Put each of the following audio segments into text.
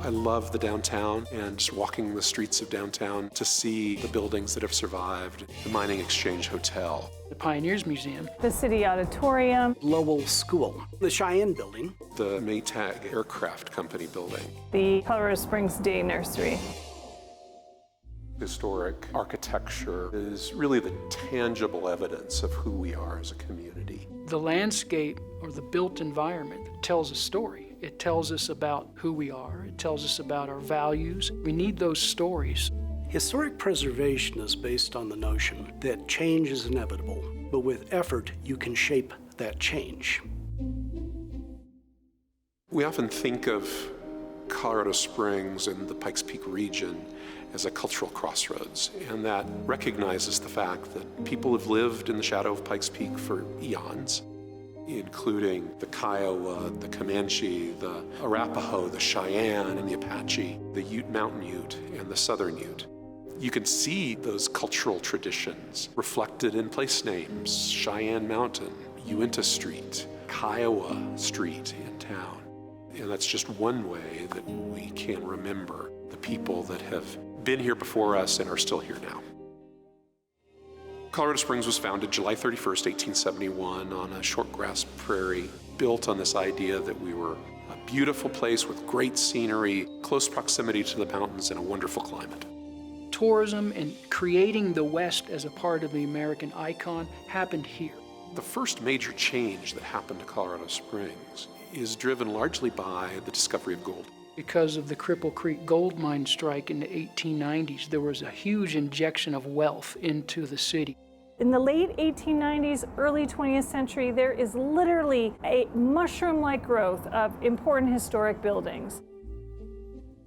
I love the downtown and just walking the streets of downtown to see the buildings that have survived. The Mining Exchange Hotel. The Pioneers Museum. The City Auditorium. Lowell School. The Cheyenne Building. The Maytag Aircraft Company building. The Colorado Springs Day Nursery. Historic architecture is really the tangible evidence of who we are as a community. The landscape or the built environment tells a story. It tells us about who we are. It tells us about our values. We need those stories. Historic preservation is based on the notion that change is inevitable, but with effort, you can shape that change. We often think of Colorado Springs and the Pikes Peak region as a cultural crossroads, and that recognizes the fact that people have lived in the shadow of Pikes Peak for eons, including the Kiowa, the Comanche, the Arapaho, the Cheyenne, and the Apache, the Ute, Mountain Ute, and the Southern Ute. You can see those cultural traditions reflected in place names: Cheyenne Mountain, Uinta Street, Kiowa Street in town. And that's just one way that we can remember the people that have been here before us and are still here now. Colorado Springs was founded July 31st, 1871 on a short grass prairie, built on this idea that we were a beautiful place with great scenery, close proximity to the mountains, and a wonderful climate. Tourism and creating the West as a part of the American icon happened here. The first major change that happened to Colorado Springs is driven largely by the discovery of gold. Because of the Cripple Creek gold mine strike in the 1890s, there was a huge injection of wealth into the city. In the late 1890s, early 20th century, there is literally a mushroom-like growth of important historic buildings.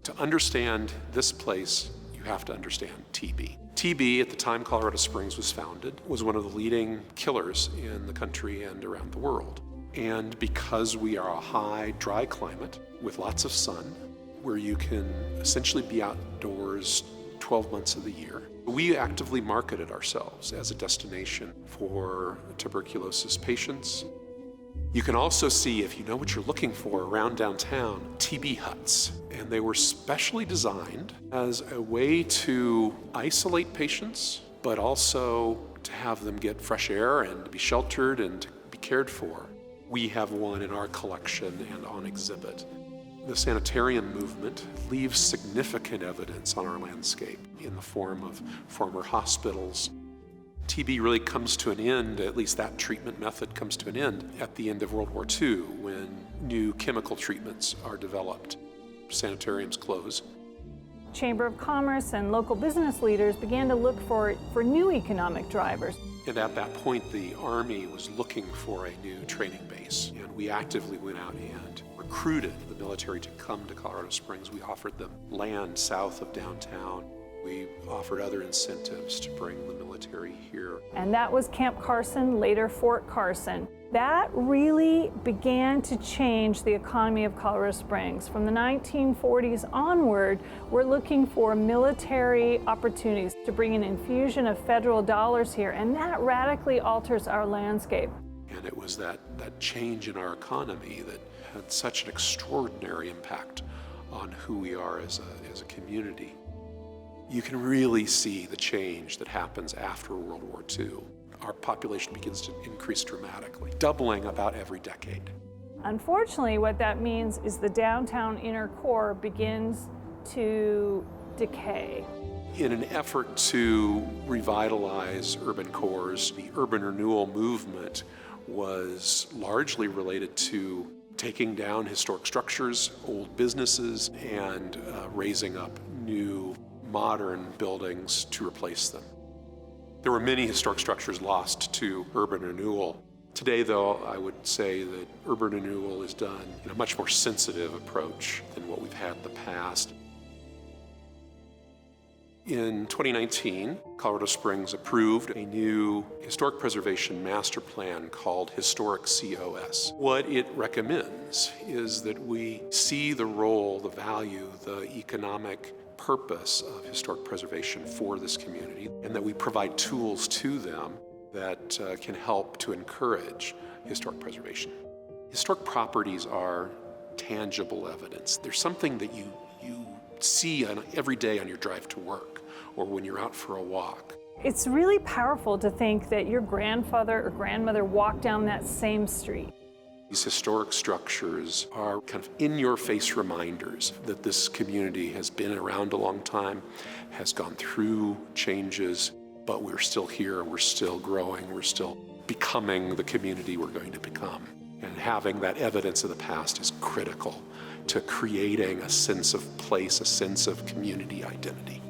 To understand this place, you have to understand TB. TB, at the time Colorado Springs was founded, was one of the leading killers in the country and around the world. And because we are a high, dry climate with lots of sun, where you can essentially be outdoors 12 months of the year, we actively marketed ourselves as a destination for tuberculosis patients. You can also see, if you know what you're looking for around downtown, TB huts. And they were specially designed as a way to isolate patients, but also to have them get fresh air and be sheltered and to be cared for. We have one in our collection and on exhibit. The sanitarium movement leaves significant evidence on our landscape in the form of former hospitals. TB really comes to an end, at least that treatment method comes to an end at the end of World War II when new chemical treatments are developed. Sanitariums close. Chamber of Commerce and local business leaders began to look for new economic drivers. And at that point, the Army was looking for a new training base, and we actively went out and recruited the military to come to Colorado Springs. We offered them land south of downtown. We offered other incentives to bring the military here. And that was Camp Carson, later Fort Carson. That really began to change the economy of Colorado Springs. From the 1940s onward, we're looking for military opportunities to bring an infusion of federal dollars here, and that radically alters our landscape. And it was that change in our economy that had such an extraordinary impact on who we are as a community. You can really see the change that happens after World War II. Our population begins to increase dramatically, doubling about every decade. Unfortunately, what that means is the downtown inner core begins to decay. In an effort to revitalize urban cores, the urban renewal movement was largely related to taking down historic structures, old businesses, and raising up new modern buildings to replace them. There were many historic structures lost to urban renewal. Today, though, I would say that urban renewal is done in a much more sensitive approach than what we've had in the past. In 2019, Colorado Springs approved a new historic preservation master plan called Historic COS. What it recommends is that we see the role, the value, the economic purpose of historic preservation for this community, and that we provide tools to them that can help to encourage historic preservation. Historic properties are tangible evidence. There's something that you see every day on your drive to work or when you're out for a walk. It's really powerful to think that your grandfather or grandmother walked down that same street. These historic structures are kind of in-your-face reminders that this community has been around a long time, has gone through changes, but we're still here, we're still growing, we're still becoming the community we're going to become. And having that evidence of the past is critical to creating a sense of place, a sense of community identity.